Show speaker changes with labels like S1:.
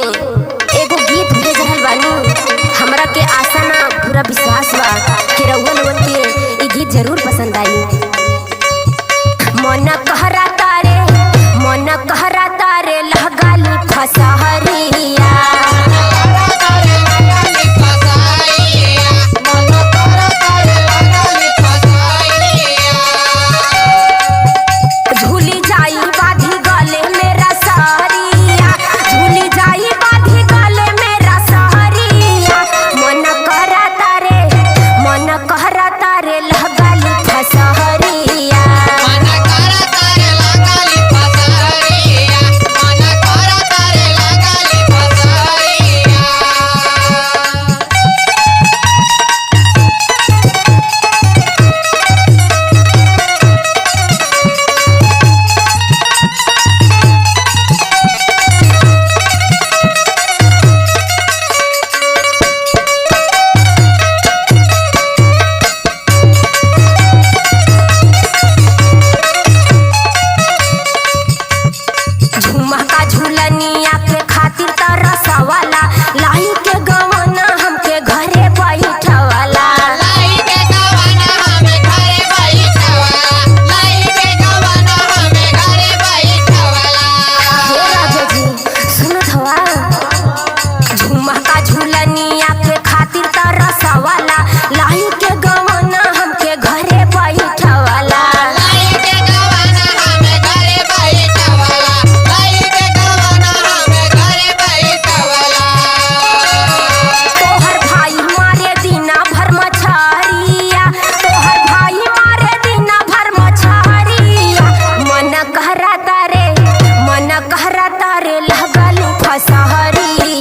S1: एगो गीत भेज रहल बानी। हमरा के आशा ना पूरा विश्वास बा कि रउआ लोगन के ई गीत जरूर पसंद आई। मन कहरा तारे लहगाली फसहरिया झूली जाई बाधी गले मेरा सहरिया, झूली जाई बाधी गले मेरा सहरिया। मन कहरा तारे लहगाली फसहरिया। झूलनिया के खातिर तरसवाला लाई के गवना हमके घरे बैठवाला। हे राजा जी सुनत हवा, झुमका झूलनिया के खातिर तरसवाला लाई के गवना हमके घरे बैठवाला। मन कहरा तारे लहगाली फसहरिया।